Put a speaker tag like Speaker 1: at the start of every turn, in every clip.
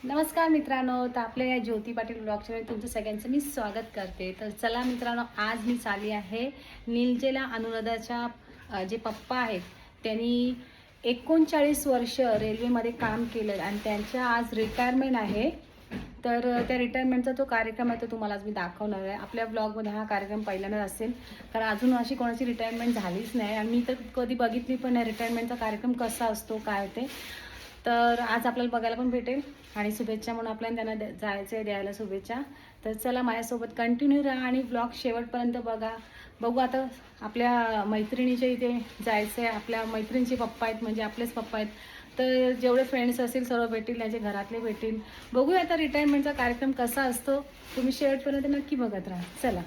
Speaker 1: नमस्कार मित्रांनो, तर आपल्या या ज्योती पाटील ब्लॉग चॅनल तुमचं सगळ्यांचं मी स्वागत करते. तर चला मित्रांनो, आज मी चालली आहे नीलजेला अनुराधाच्या जे पप्पा आहेत त्यांनी 39 वर्ष रेल्वेमध्ये काम केलं आणि त्यांच्या आज रिटायरमेंट आहे. तर त्या रिटायरमेंटचा तो कार्यक्रम आहे तो तुम्हाला आज मी दाखवणार आहे. आपल्या ब्लॉगमध्ये हा कार्यक्रम पहिल्यांदा असेल, कारण अजून अशी कोणाची रिटायरमेंट झालीच नाही आणि मी तर कधी बघितली पण नाही रिटायरमेंटचा कार्यक्रम कसा असतो काय ते. तर आज आपल्याला बघायला पण भेटेल आणि शुभेच्छा म्हणून आपल्याला त्यांना जायचं आहे द्यायला शुभेच्छा. तर चला माझ्यासोबत कंटिन्यू राहा आणि ब्लॉग शेवटपर्यंत बघा. बघू आता आपल्या मैत्रिणीच्या इथे जायचं आहे. आपल्या मैत्रिणीचे पप्पा आहेत म्हणजे आपलेच पप्पा आहेत. तर जेवढे फ्रेंड्स असतील सर्व भेटतील, त्यांचे घरातले भेटतील. बघूया आता रिटायरमेंटचा कार्यक्रम कसा असतो. तुम्ही शेवटपर्यंत नक्की बघत राहा. चला.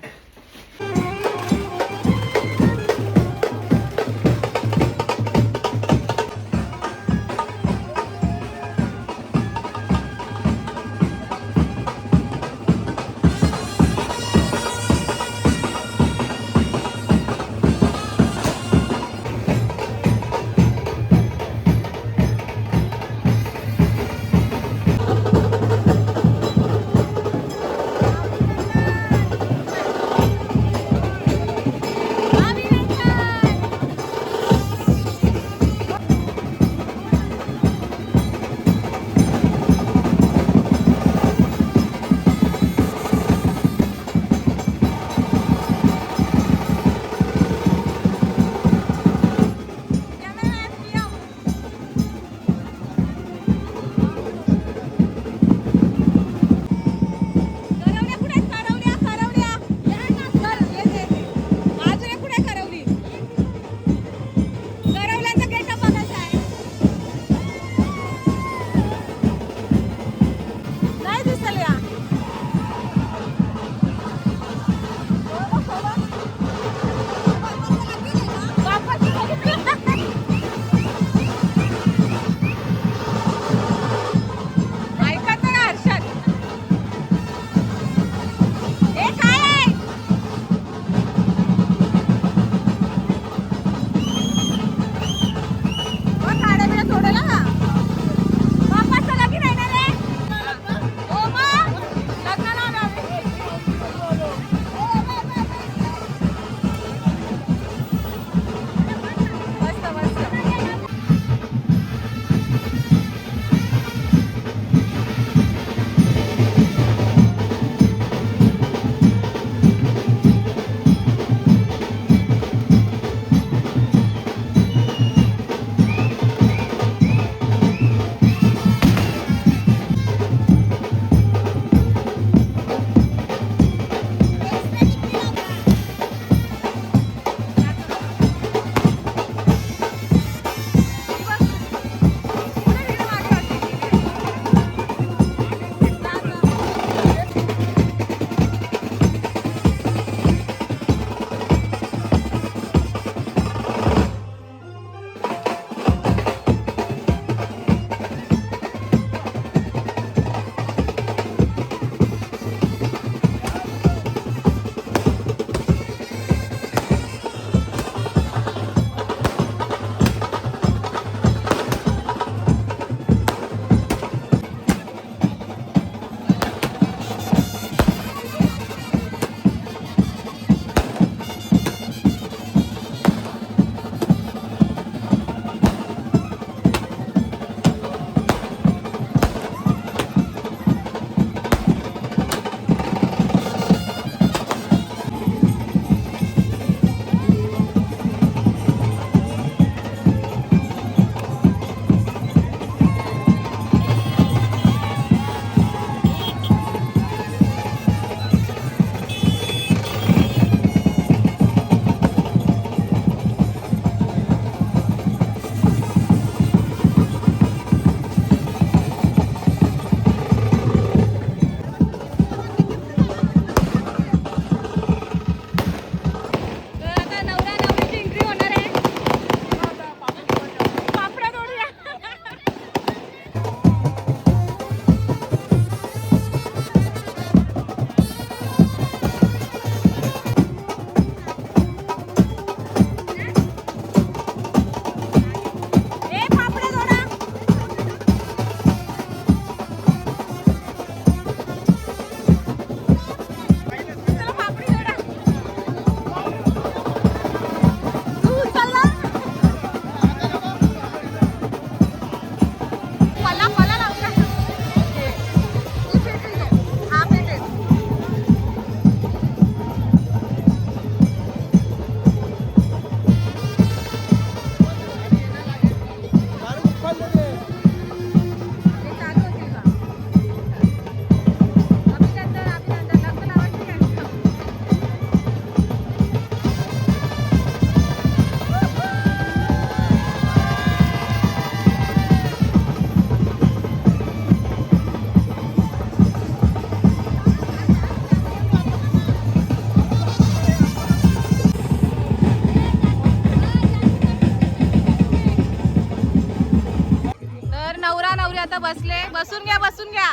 Speaker 1: नवरी आता बसले. बसून घ्या, बसून घ्या.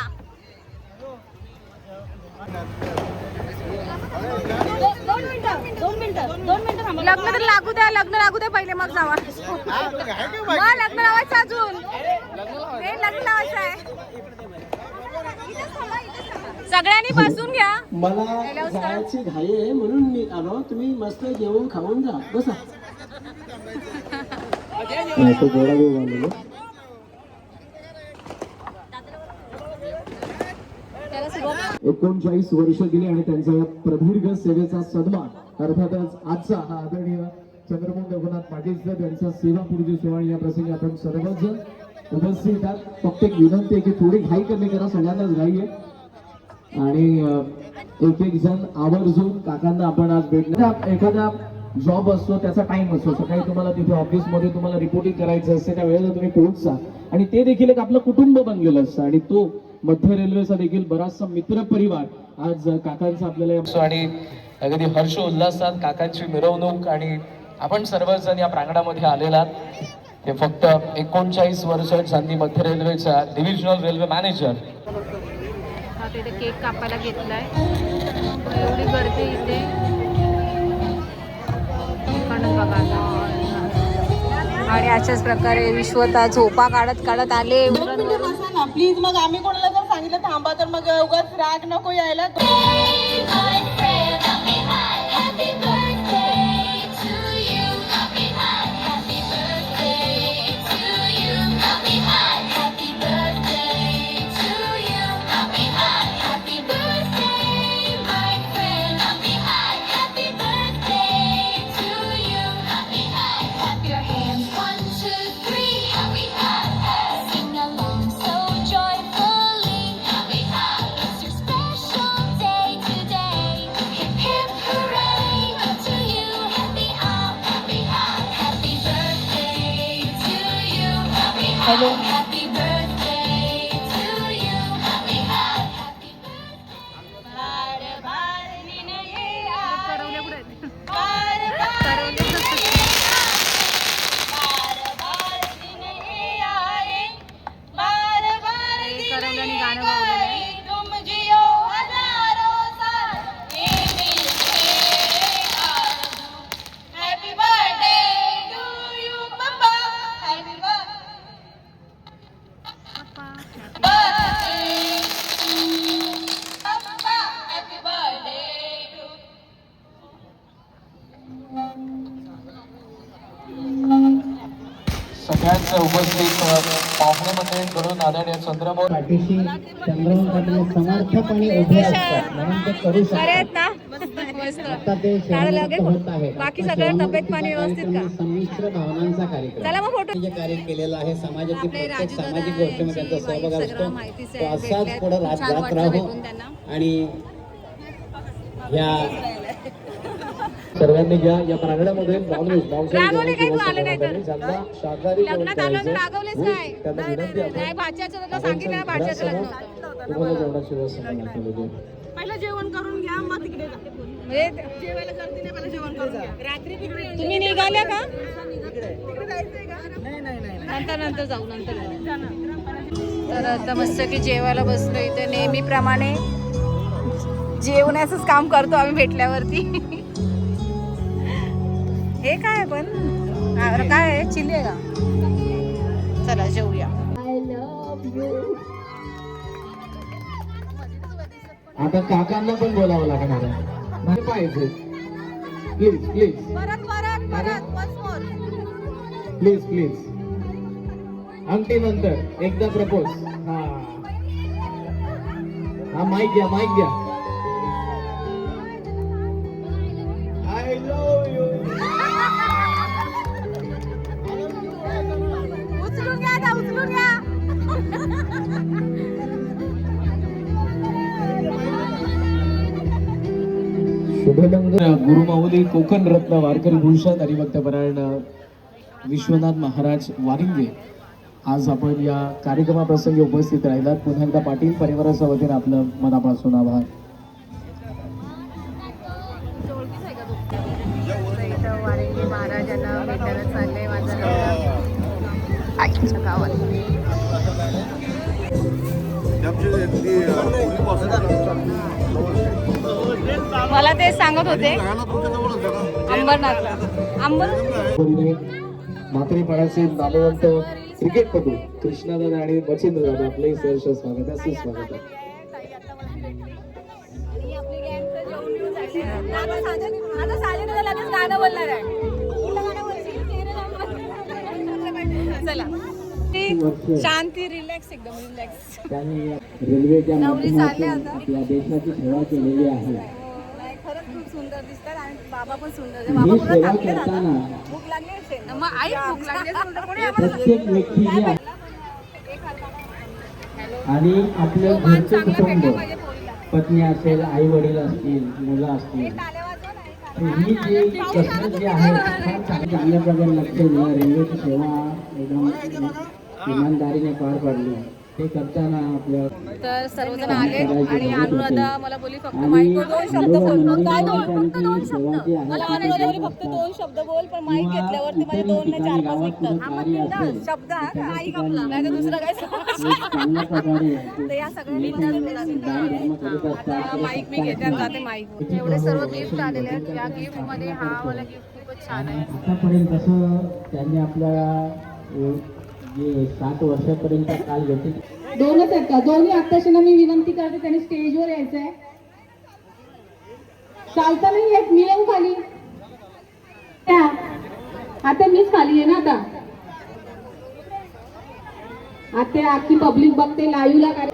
Speaker 1: लग्न तर लागू द्या, लग्न लागू द्या पहिले, मग जावा. मग लग्न लावायचं अजून, लग्न लावायचं आहे. सगळ्यांनी बसून घ्या.
Speaker 2: मला जायची घाई आहे म्हणून मी आलो. तुम्ही मस्त जेवून खाऊन जा, बसा.
Speaker 3: 39 वर्ष गेली आणि त्यांचा या प्रदीर्घ सेवेचा सन्मान अर्थातच आजचा हा आदरणीय चंद्रमोहन रघुनाथ पाटील सर यांचा सेवा पूर्ती सोहळा या प्रसंगी आपण सर्वजण उपस्थित आहात. फक्त एक विनंती आहे की थोडी घाई कमी करा, सगळ्यांनाच घाई आहे आणि एक एक जण आवर्जून काकांना आपण आज भेटणार. एखादा जॉब असतो, त्याचा टाइम असतो, सकाळी तुम्हाला तिथे ऑफिसमध्ये तुम्हाला रिपोर्टिंग करायचं असते, त्या वेळेला तुम्ही पोहोचता आणि ते देखील एक आपलं कुटुंब बनलेलं असतं आणि तो मध्य रेल्वेचा देखील बराचसा मित्र परिवार आज काकांचा आपल्याला
Speaker 2: आणि अगदी हर्ष उल्हासात काकांची मिरवणूक आणि आपण सर्वजण या प्रांगणामध्ये आलेला. हे फक्त 39 वर्ष चांदी मध्य रेल्वेचा डिव्हिजनल रेल्वे मॅनेजर.
Speaker 1: तिथे केक कापायला घेतलाय, एवढी गर्दी इथे. आणि अशाच प्रकारे विश्वता झोपा काढत काढत आले.
Speaker 4: प्लीज, मग आम्ही कोणाला जर सांगितलं थांबा तर मग उगाच राग नको यायला.
Speaker 1: हॅलो,
Speaker 2: सगळ्यांचं उपस्थित पाहुणे मंडळींकडून आदरणीय चंद्रमोहन
Speaker 3: पाठीशी चंद्रमोहन पाटील समर्थपणे उभे असतात म्हणून ते करू शकतात. आता ते होत आहे.
Speaker 1: बाकी सगळं तब्येत पाणी व्यवस्थित का?
Speaker 3: संमिश्र भावनांचा कार्यक्रम
Speaker 1: चला मग फोटो.
Speaker 3: जे कार्य केलेलं आहे समाजातील प्रत्येक सामाजिक गोष्टीमध्ये त्यांचा सहभाग असतो. तो असाच पुढे राहत राहू आणि या सर्वांनी घ्या या प्रांगणामध्ये
Speaker 1: रागवले काय? तू आले नाही तर लग्नात आलो तर रागवलेच नाही. नाही, भाच्याचं सांगितलं, भाच्याचं लग्न.
Speaker 3: तुम्हाला जेवणाची व्यवस्था केली.
Speaker 4: पहिलं जेवण करून घ्या, मग तिकडे जा.
Speaker 1: म्हणजे
Speaker 4: जेवायला गर्दी नाही, पहिलं जेवण करून घ्या. रात्री
Speaker 1: तुम्ही निघाल्या का?
Speaker 4: तिकडे जायचंय का? नाही.
Speaker 1: नंतर जाऊ, नंतर. तर आता मस्त की जेवायला बसलो इथे. नेहमीप्रमाणे जेवण्याचंच काम करतो आम्ही भेटल्यावरती. हे काय पण काय आहे? चिल्ली आहे का? चला जेवूया.
Speaker 3: आता काकांना पण बोलावं लागणार आहे. नाही पाहिजे. Please please please please. अंगठी नंतर एकदा प्रपोज. हा माईक घ्या, माईक घ्या. I love you.
Speaker 1: उचलून घ्या आता, उचलून घ्या.
Speaker 3: शुभलंग गुरुमाऊली कोकण रत्न वारकरी भूषण हरिभक्तपरायण विश्वनाथ महाराज वारिंगे आज आपण या कार्यक्रमाप्रसंगी उपस्थित राहिलात. पुन्हा एकदा पाटील परिवाराच्या वतीने आपलं मनापासून आभार.
Speaker 1: वारिंगे महाराजांना भेटायला चाललंय माझ्या आईच्या गावात. मला ते सांगत होते अंबरनाथला
Speaker 3: म्हात्रेपणाचे नामवंत क्रिकेटपटू कृष्णादादा आणि मच्छिंद्र दादा आपलंही सहर्ष स्वागत आहे, सुस्वागत आहे.
Speaker 1: शांती, रिलॅक्स, एकदम रिलॅक्स.
Speaker 3: त्यांनी रेल्वेच्या
Speaker 1: नवरी चालले
Speaker 3: माध्यमातून
Speaker 1: आता.
Speaker 3: आपल्या देशाची सेवा केलेली आहे.
Speaker 1: खरंच खूप सुंदर दिसतात आणि बाबा पण सुंदर आहे.
Speaker 3: ही
Speaker 1: बाबा पूर्ण
Speaker 3: सेवा
Speaker 1: थकले आता.
Speaker 3: करताना
Speaker 1: भूक लागली असेल. मग आई भूक लागली असेल तर कोणी आम्हाला
Speaker 3: प्रत्येक व्यक्ती जी आहे आणि आपलं घरचे कुटुंब, पत्नी असेल, आई वडील असतील, मुलं असतील, ही जी कसरत जी आहे फार चांगल्या प्रकारे लक्ष दिलं. रेल्वेची सेवा एकदम इमानदारीने पार पाडली. ते करताना आपल्या
Speaker 1: तर सर्वजण आले आणि अनुराधा मला बोलली फक्त
Speaker 3: आणि
Speaker 1: माईक दोन शब्द बोल.
Speaker 3: नवीन
Speaker 1: काय
Speaker 3: नागरिकांची
Speaker 1: दोन
Speaker 3: सेवा जी आहे
Speaker 1: मला
Speaker 3: ती
Speaker 1: अनुराधा बोलली
Speaker 3: केली
Speaker 1: फक्त
Speaker 3: जाते.
Speaker 1: दोन शब्द बोल, पण माईक
Speaker 3: किंवा
Speaker 1: घेतल्यावरती माझे
Speaker 3: इतरही
Speaker 1: 2
Speaker 3: ठिकाणी
Speaker 1: नाही 4-5
Speaker 3: गावात कुठं
Speaker 1: निघतात.
Speaker 3: कार्य असेल,
Speaker 1: शब्द हा
Speaker 3: त्या
Speaker 1: माईक
Speaker 3: ठिकाणी
Speaker 1: आपला नाही तर दुसरं काय
Speaker 3: एक चांगल्या प्रकारे
Speaker 1: तर या सगळ्यांनी
Speaker 3: दान धर्म करत असतात.
Speaker 1: माईक मी घेते आणि जाते माईक. एवढे सर्व गिफ्ट आलेले आहेत. या गिफ्ट मध्ये हा वाला गिफ्ट खूपच छान आहे.
Speaker 3: आतापर्यंत कसं त्यांनी आपल्या जे 7 वर्षापर्यंत काल व्यतीत
Speaker 5: दोनच आहेत का? दोन्ही आत्ताशीना मी विनंती करते त्यांनी स्टेजवर यायचं आहे. चालता नाही येत, मी येऊ खाली. त्या आता मीच खाली आहे ना आता. आता अख्खी पब्लिक बघते लाईव्हला काय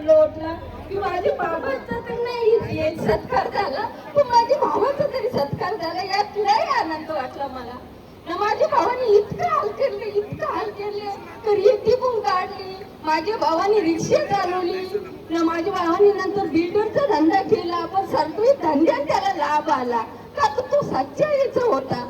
Speaker 6: लोटला की माझ्या बाबांचा तर नाही येत सत्कार झाला, पण माझ्या भावाचा तरी सत्कार झाला. यात लय आनंद वाटला मला. ना माझ्या भावाने इतकं हाल केले तर इथे पण काढली. माझ्या भावाने रिक्षा चालवली ना. माझ्या भावाने नंतर बिल्डरचा धंदा केला, पण सर्व धंद्यात त्याला लाभ आला का तर तो सच्चाईचा होता.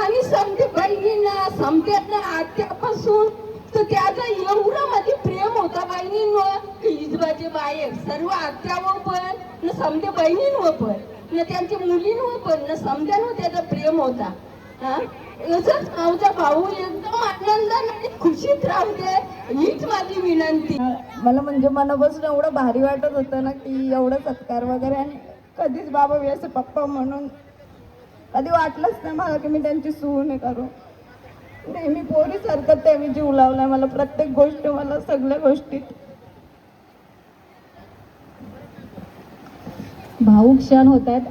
Speaker 6: आणि समजे बहिणींना समत्यातनं आत्यापासून तर त्याचा एवढा मध्ये प्रेम होता बहिणींवर की इजबाचे बाहेर सर्व आत्यावर पण न समजे बहिणींवर पण न त्यांच्या मुलींवर पण न समजांवर त्याचा प्रेम होता. हा असंच आमचा भाऊ एकदम आनंदाने आणि खुशीत राहू दे हीच माझी विनंती.
Speaker 7: मला म्हणजे मनापासून एवढं भारी वाटत होतं ना की एवढं सत्कार वगैरे. आणि कधीच बाबा मी असं पप्पा म्हणून कधी वाटलंच नाही मला की मी त्यांची सून हे करू. नेहमी पोरीसारखं त्यांनी जीव लावलाय मला प्रत्येक गोष्ट, मला सगळ्या गोष्टीत.
Speaker 5: भाऊक क्षण होत आहेत,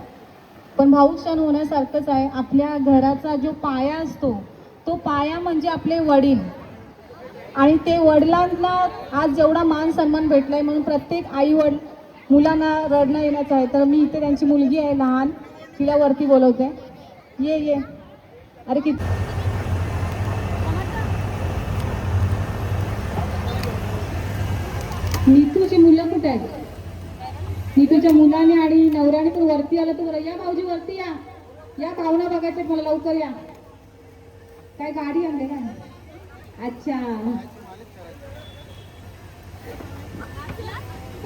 Speaker 5: पण भाऊक क्षण होण्यासारखंच आहे. आपल्या घराचा जो पाया असतो तो पाया म्हणजे आपले वडील. आणि ते वडिलांना आज जेवढा मान सन्मान भेटलाय म्हणून प्रत्येक आई वडील मुलांना रडणं येण्याचं आहे. तर मी इथे त्यांची मुलगी आहे लहान, तिला वरती बोलवते. ये अरे किती नीतूची मुलं कुठे आहेत? नीतूच्या मुलाने आणि नवऱ्याने पण वरती आलं तर या भाऊजी वरती या पाहुणा बघायचे मला, लवकर या. काय गाडी आणले काय? अच्छा,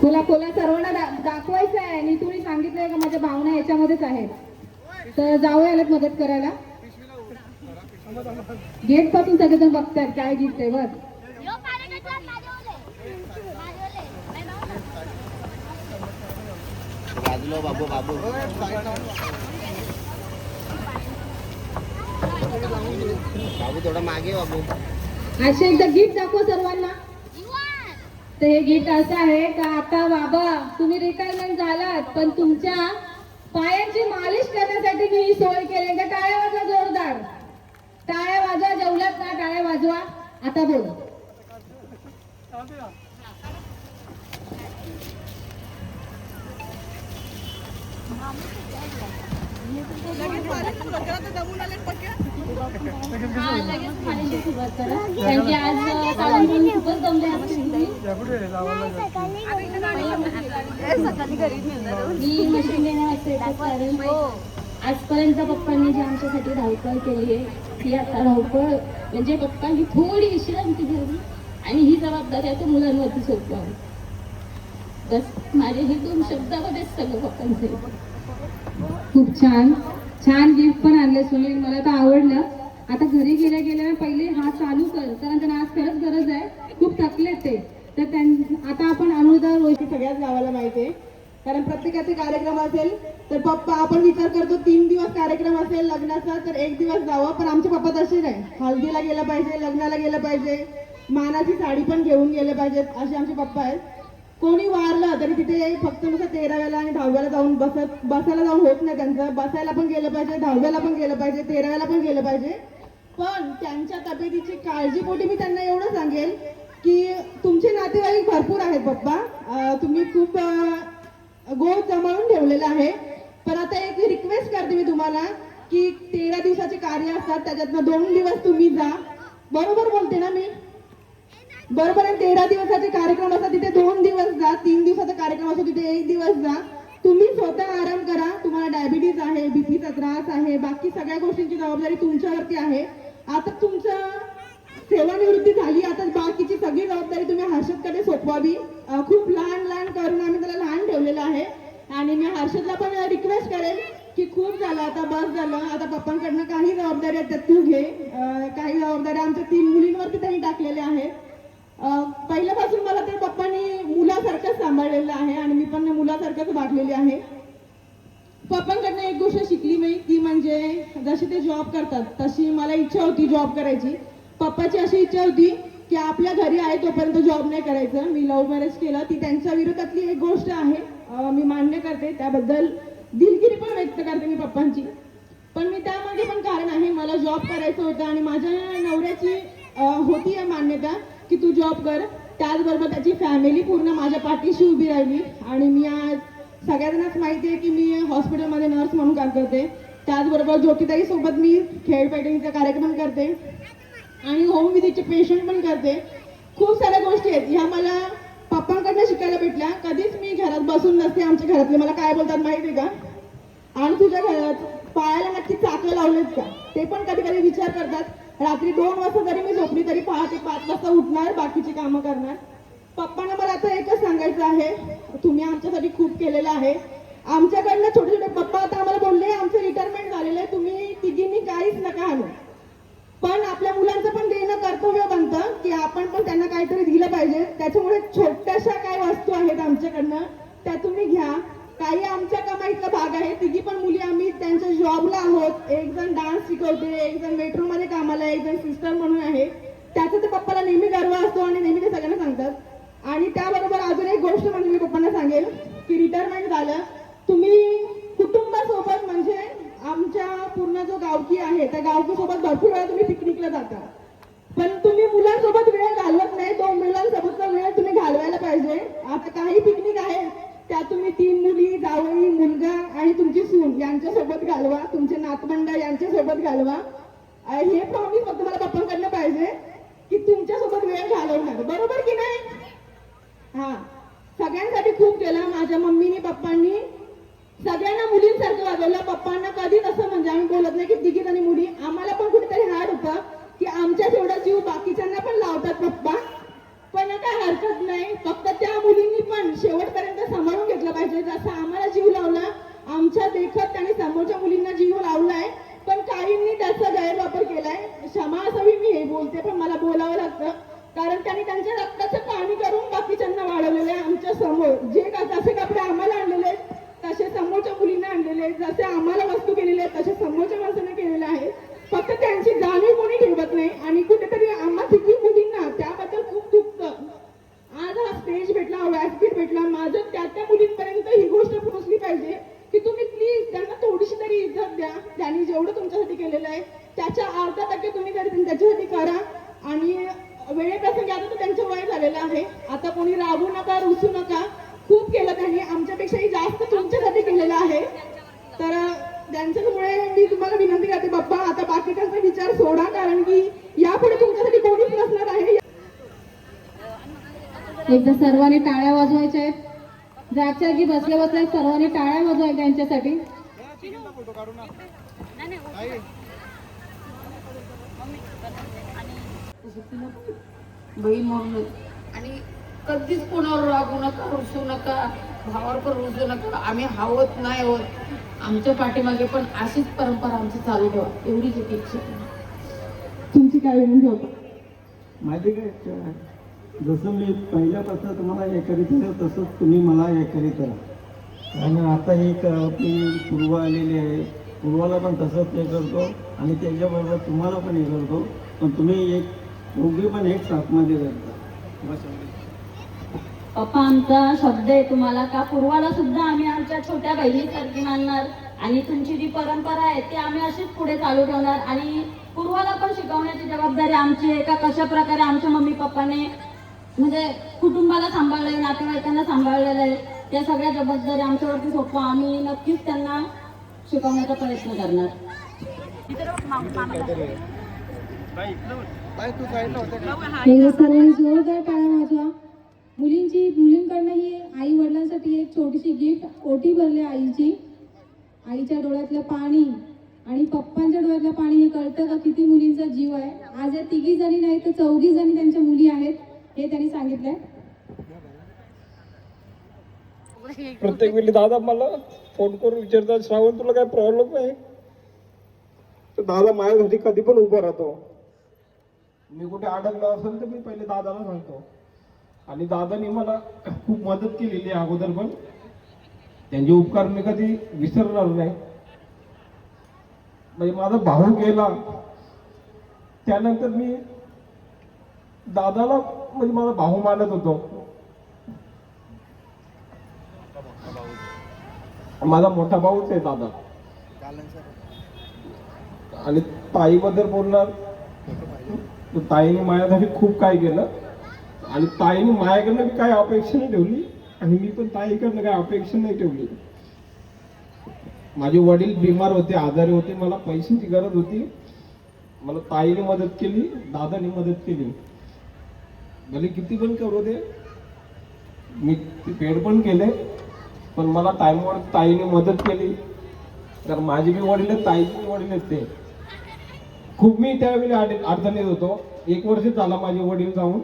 Speaker 5: खोला सर्वांना दाखवायचं आहे. नीतूने सांगितलंय का माझ्या भावना याच्यामध्येच आहेत. तर जाऊया आल्यात मदत करायला. गेट पासून सगळेजण बघतात काय गिफ्ट आहे. बघ
Speaker 8: बाबू थोडा मागे बाबू.
Speaker 5: अशा एकदा गिफ्ट दाखव सर्वांना. तर हे गिफ्ट असं आहे का आता बाबा तुम्ही रिटायरमेंट झालात, पण तुमच्या पायांची मालिश करण्यासाठी मी ही सोय केली. का टाळ्या वाजवा, जोरदार टाळ्या वाजवा. जेवलात ना, टाळ्या वाजवा. आता बोल. मालिशची सुरुवात करा, कारण की आज चालून खूपच दमले असतील तुम्ही. मी मशीन देणार असते कारण आजपर्यंत पप्पांनी जी आमच्यासाठी धावपळ केली आहे ती आता धावपळ म्हणजे पप्पांनी थोडी विश्रांती घ्यावी आणि ही जबाबदारी आता मुलांवरती सोपवावी. बस माझे हे 2 शब्दामध्येच सगळं पप्पांचे. खूप छान छान गिफ्ट पण आणले सुनील, मला तर आवडलं. आता घरी गेल्या पहिले हा चालू कर, कारण त्यांना आज खरंच गरज आहे, खूप थकले ते. तर आता आपण
Speaker 4: सगळ्याच गावाला माहिती आहे. कारण प्रत्येकाचे कार्यक्रम असेल तर पप्पा आपण विचार करतो 3 दिवस कार्यक्रम असेल लग्नाचा तर 1 दिवस जावं, पण आमचे पप्पा तसे नाही. हळदीला गेलं पाहिजे, लग्नाला गेलं पाहिजे, मानाची साडी पण घेऊन गेले पाहिजेत, असे आमचे पप्पा आहेत. कोणी वारलं तरी तिथे फक्त नुसतं 13व्याला आणि 10व्याला जाऊन बसायला जाऊन होत नाही त्यांचं. बसायला पण गेलं पाहिजे, 10व्याला पण गेलं पाहिजे, 13व्याला पण गेलं पाहिजे. पण त्यांच्या तब्येतीची काळजीपोटी मी त्यांना एवढं सांगेल की तुमचे नातेवाईक भरपूर आहेत पप्पा, तुम्ही खूप गोड जमावून ठेवलेलं आहे. पण आता एक रिक्वेस्ट करते मी तुम्हाला की 13 दिवसाचे कार्य असतात, त्याच्यातनं 2 दिवस तुम्ही जा. बरोबर बोलते ना मी? बरोबर आहे. 13 दिवसाचे कार्यक्रम असतात तिथे 2 दिवस जा, 3 दिवसाचा कार्यक्रम असतो तिथे 1 दिवस जा. तुम्ही स्वतः आराम करा. तुम्हाला डायबिटीज आहे, बीपीचा त्रास आहे, बाकी सगळ्या गोष्टींची जबाबदारी तुमच्यावरती आहे. आता तुमचं सेवानिवृत्ती झाली, आता बाकीची सगळी जबाबदारी तुम्ही हर्षदकडे सोपवावी. खूप लहान करून आम्ही त्याला लहान ठेवलेलं आहे. आणि मी हर्षदला पण रिक्वेस्ट करेल की खूप झालं आता, बस झालं, आता पप्पांकडनं काही जबाबदारी आहेत त्या तू घे. काही जबाबदाऱ्या आमच्या 3 मुलींवरती त्यांनी टाकलेल्या आहेत. पहिल्यापासून मला ते पप्पांनी मुलासारखंच सांभाळलेलं आहे आणि मी पण मुलासारखंच वागलेली आहे. पप्पांकडनं एक गोष्ट शिकली मी, ती म्हणजे जसे ते जॉब करतात तशी मला इच्छा होती जॉब करायची. पप्पाची अशी इच्छा होती की आपल्या घरी आहे तोपर्यंत जॉब नाही करायचं. मी लव्ह मॅरेज केलं, ती त्यांच्या विरोधातली एक गोष्ट आहे, मी मान्य करते, त्याबद्दल दिलगिरी पण व्यक्त करते मी पप्पांची. पण मी त्यामागे पण कारण आहे, मला जॉब करायचं होतं आणि माझ्या नवऱ्याची होती या मान्यता की तू जॉब कर. त्याचबरोबर त्याची फॅमिली पूर्ण माझ्या पाठीशी उभी राहिली. आणि मी आज सगळ्यांनाच माहिती आहे की मी हॉस्पिटलमध्ये नर्स म्हणून काम करते. त्याचबरोबर ज्योतिताई सोबत मी खेळपेटीचा कार्यक्रम करते आणि होम विजिटचे पेशंट पण करते. खूप साऱ्या गोष्टी आहेत ह्या मला पप्पांकडनं शिकायला भेटल्या. कधीच मी घरात बसून नसते. आमच्या घरातले मला काय बोलतात माहिती आहे का, आणि तुझ्या घरात पायाला नक्की चाकं लावलेत का, ते पण कधी कधी विचार करतात. रात्री 2 वाजता जरी मी झोपली तरी पहाटे 5 वाजता उठणार, बाकीची कामं करणार. पप्पांना मला आता एकच सांगायचं आहे, तुम्ही आमच्यासाठी खूप केलेलं आहे. आमच्याकडनं छोटे छोटे पप्पा आता आम्हाला बोलले आमचं रिटायरमेंट झालेलं आहे, तुम्ही तिघींनी काहीच नका आणू. पण आपल्या मुलांचं पण देणं कर्तव्य बनतं की आपण पण त्यांना काहीतरी दिलं पाहिजे. त्याच्यामुळे छोट्याशा काही वस्तू आहेत आमच्याकडनं, त्या तुम्ही घ्या. काही आमच्या कमाईतला भाग आहे. तिघी पण मुली आम्ही त्यांच्या जॉबला आहोत. एक जण डान्स शिकवते, एक जण मेट्रोमध्ये कामाला, एक जण सिस्टर म्हणून आहे. त्याचा ते पप्पाला नेहमी गर्व असतो आणि नेहमी ते सगळ्यांना सांगतात. आणि त्याबरोबर अजून एक गोष्ट म्हणजे मी पप्पांना सांगेल की रिटायरमेंट झालं, तुम्ही कुटुंबासोबत म्हणजे आमच्या पूर्ण जो गावकी आहे त्या गावकीसोबत भरपूर वेळा तुम्ही पिकनिकला जाता, पण तुम्ही मुलांसोबत वेळ घालवत नाही. तो मुलांसोबतचा वेळ तुम्ही घालवायला पाहिजे. आता काही पिकनिक आहे त्या तुम्ही 3 मुली, जावई, मुलगा आणि तुमची सून यांच्यासोबत घालवा, तुमचे नातवंड यांच्यासोबत घालवा. हे प्रॉमिस फक्त मला पप्पांकडनं पाहिजे की तुमच्यासोबत वेळ घालवणार, बरोबर की नाही? हा, सगळ्यांसाठी खूप केलं. माझ्या मम्मीनी पप्पांनी सगळ्यांना मुलींसारखं वागवलं. पप्पांना कधीच असं म्हणजे आम्ही बोलत नाही की तिघी आणि मुली, आम्हाला पण कुठेतरी हाड होतं की आमच्याच एवढा जीव बाकीच्यांना पण लावतात पप्पा. पण काय हरकत नाही, फक्त त्या मुलींनी पण शेवटपर्यंत सांभाळून घेतलं पाहिजे. जसं आम्हाला जीव लावला, आमच्या देखत त्यांनी समोरच्या मुलींना जीव लावलाय, पण काहींनी त्याचा गैरवापर केलाय. क्षमा असावी मी हे बोलते, पण मला बोलावं लागतं कारण त्यांनी त्यांच्या रक्ताचं पाणी करून बाकीच्यांना वाढवलेलं आहे आमच्या समोर. जसे कपडे आम्हाला आणलेले आहेत तसे समोरच्या मुलींना आणलेले आहेत, जसे आम्हाला वस्तू केलेले आहेत तसे समोरच्या माणसाने केलेले आहेत. फक्त त्यांची जाणीव कोणी ठेवत नाही आणि कुठेतरी आम्हा तिघी मुलींना त्याबद्दल खूप दुखतं. आज हा स्टेज भेटला, व्यासपीठ भेटला, माझं त्या मुलींपर्यंत ही गोष्ट पोहोचली पाहिजे की तुम्ही प्लीज त्यांना थोडीशी तरी इज्जत द्या. त्यांनी जेवढं तुमच्यासाठी केलेलं आहे त्याच्या अर्धा टक्के तुम्ही तरी त्याच्यासाठी करा. आणि वेळेप्रसंगी आता तर त्यांचं वय झालेलं आहे, आता कोणी रागू नका, रुसू नका. खूप केलं त्यांनी, आमच्यापेक्षाही जास्त तुमच्यासाठी केलेलं आहे. तर त्यांच्यामुळे मी तुम्हाला विनंती करते बाप्पा, आता बाकीच्यांचा विचार सोडा कारण की यापुढे तुमच्यासाठी कोणीच नसणार आहे.
Speaker 1: एकदा सर्वांनी टाळ्या वाजवायच्या आहेत. जागच्या जागी बसल्या बसल्या सर्वांनी टाळ्या वाजवायच्या त्यांच्यासाठी.
Speaker 9: बहीण म्हणून आणि कधीच कोणावर रागू नका, रुसू नका, भावावर पण रुसू नका. आम्ही हवत नाही होत, आमच्या पाठीमागे पण अशीच परंपरा आमची चालू ठेवा, एवढीच एक इच्छा.
Speaker 4: तुमची काय विनंती होतं?
Speaker 3: माहिती काय
Speaker 10: जसं मी पहिल्यापासून तुम्हाला हे करीत आहे तसंच तुम्ही मला हे करीत राहा. आणि आता एक आपली पूर्व आलेली आहे, पूर्वाला पण तसंच हे करतो आणि त्याच्याबरोबर तुम्हाला पण हे करतो. पण तुम्ही एक दोघे पण एक साथमध्ये करता. बस एवढं.
Speaker 5: पप्पा आमचा शब्द आहे तुम्हाला का पूर्वाला सुद्धा आम्ही आमच्या छोट्या बहिणीसारखी मानणार आणि तुमची जी परंपरा आहे ती आम्ही अशीच पुढे चालू ठेवणार आणि पूर्वाला पण शिकवण्याची जबाबदारी आमची आहे का कशा प्रकारे आमच्या मम्मी पप्पाने म्हणजे कुटुंबाला सांभाळलंय, नातेवाईकांना सांभाळलेलं आहे, त्या सगळ्या जबाबदारी आमच्यावरती सोपवा. आम्ही नक्कीच त्यांना शिकवण्याचा प्रयत्न करणार.
Speaker 7: सर्वांनी जोरदार टाळ्या माझ्या मुलींकडनं ही आई वडिलांसाठी एक छोटीशी गिफ्ट ओटी भरली आईची. आईच्या डोळ्यातलं पाणी आणि पप्पांच्या डोळ्यातलं पाणी हे कळतं का किती मुलींचा जीव आहे. आज या 3 जणी नाही तर 4 जणी त्यांच्या मुली आहेत हे त्यांनी सांगितलंय.
Speaker 10: प्रत्येक वेळी दादा मला फोन करून विचारतात, श्रावण तुला काय प्रॉब्लेम आहे? तर दादा माझ्यासाठी कधी पण उभा राहतो. मी कुठे अडकलो असेल तर मी पहिले दादाला सांगतो. आणि दादानी मला खूप मदत केलेली आहे अगोदर पण. त्यांचे उपकार मी कधी विसरणार नाही. म्हणजे माझा भाऊ गेला त्यानंतर मी दादाला म्हणजे माझा भाऊ मानत होतो. माझा मोठा भाऊच आहे दादा. आणि ताईबद्दल बोलणार तर ताईने माझ्यासाठी खूप काय केलं आणि ताईने माझ्याकडनं काही अपेक्षा नाही ठेवली आणि मी पण ताईकडनं काही अपेक्षा नाही ठेवली. माझे वडील बिमार होते, आजारी होते, मला पैशांची गरज होती. मला ताईने मदत केली, दादाने मदत केली. भले किती पण करू दे, मी ते पेड पण केले, पण मला टाईमवर ताईने मदत केली. तर माझे बी वडील आहेत, ताईचे बी वडील आहेत. ते खूप मी त्यावेळी अडचणीत होतो. 1 वर्ष झाला माझे वडील जाऊन.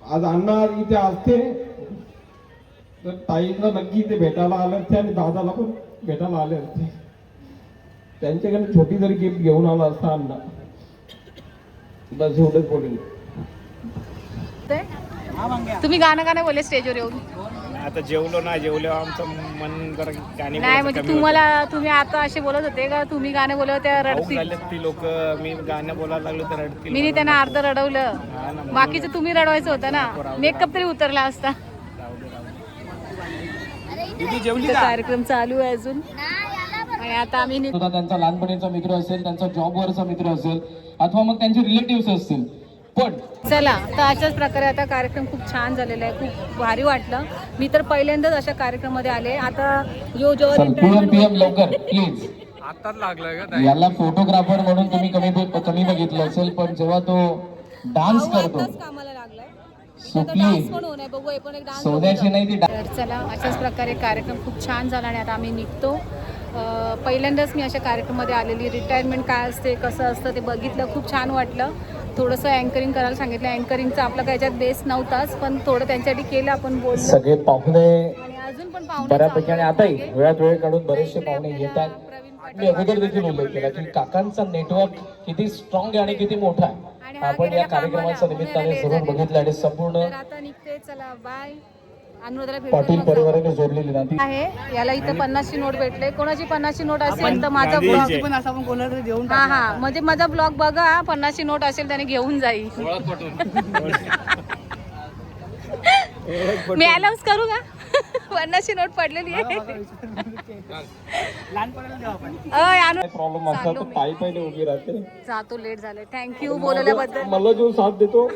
Speaker 10: आज अण्णा इथे असते तर ताईंना नक्की इथे भेटायला आले असते आणि दादाला पण भेटायला आले असते. त्यांच्याकडे छोटी जरी गिफ्ट घेऊन आला असता अण्णा. बस एवढंच बोलेल.
Speaker 1: तुम्ही गाणं बोलले स्टेजवर येऊन?
Speaker 8: आता जेवलो ना जेवल्यावर आमचं मन जरा गाणी
Speaker 1: नाही म्हणजे तुम्ही आता असे बोलत होते का तुम्ही गाणे बोलत होते रडतील?
Speaker 8: ती लोक मी गाणं बोलायला लागलो तर रडतील.
Speaker 1: मी त्यांना अर्ध रडवलं, बाकीचं तुम्ही रडवायचं होतं ना. मेकअप तरी उतरला असता. कार्यक्रम चालू आहे अजून आणि आता आम्ही
Speaker 3: त्यांचा लहानपणीचा मित्र असेल, त्यांचा जॉबवरचा मित्र असेल अथवा मग त्यांचे रिलेटिव्ह असतील. पण
Speaker 1: चला तर अशाच प्रकारे आता कार्यक्रम खूप छान झालेला आहे. खूप भारी वाटलं. मी तर पहिल्यांदाच अशा कार्यक्रमामध्ये आले. आता
Speaker 3: PM लवकर प्लीज.
Speaker 8: आताच लागलाय का
Speaker 3: याला फोटोग्राफर म्हणून तुम्ही कमी बघितलं असेल, पण जेव्हा तो डान्स करतो
Speaker 1: कामाला लागलाय.
Speaker 3: सुकली सोन्याची नाही ती.
Speaker 1: तर चला अशाच प्रकारे कार्यक्रम खूप छान झाला आणि आता आम्ही निघतो. पहिल्यांदाच मी अशा कार्यक्रमामध्ये आलेली. रिटायरमेंट काय असते, कसं असतं ते बघितलं. खूप छान वाटलं. थोडंसं अँकरिंग करायला सांगितलं. अँकरिंगचा आपला काही याच्यात बेस नव्हताच, पण थोडं त्यांच्यासाठी केलं आपण, बोललो.
Speaker 3: सगळे पाहुणे
Speaker 1: आणि अजून पण
Speaker 3: बऱ्यापैकी आणि आताही वेळात वेळ काढून बरेचसे पाहुणे येतात. मी अगोदर देखील उल्लेख केला की काकांचा नेटवर्क किती स्ट्रॉंग आहे आणि किती मोठा आहे. आपण या कार्यक्रमाच्या निमित्ताने जरूर बघितलं आणि संपूर्ण
Speaker 1: आता निघते. चला बाय. अनुराधाला
Speaker 3: पाटील परिवाराने जोडलेली नाती
Speaker 1: आहे. याला इथं 50ची नोट भेटले. कोणाची 50ची नोट असेल तर माझा ब्लॉग हा म्हणजे माझा ब्लॉग बघा. 50ची नोट असेल त्याने घेऊन जाईल. मी अनाउन्स करू का? 50ची नोट पडलेली आहे.
Speaker 10: प्रॉब्लेम असला तर ताई पहिले उभी राहते.
Speaker 1: जातो, लेट झाले. थँक्यू बोलवल्याबद्दल.
Speaker 10: मला जो साथ देतो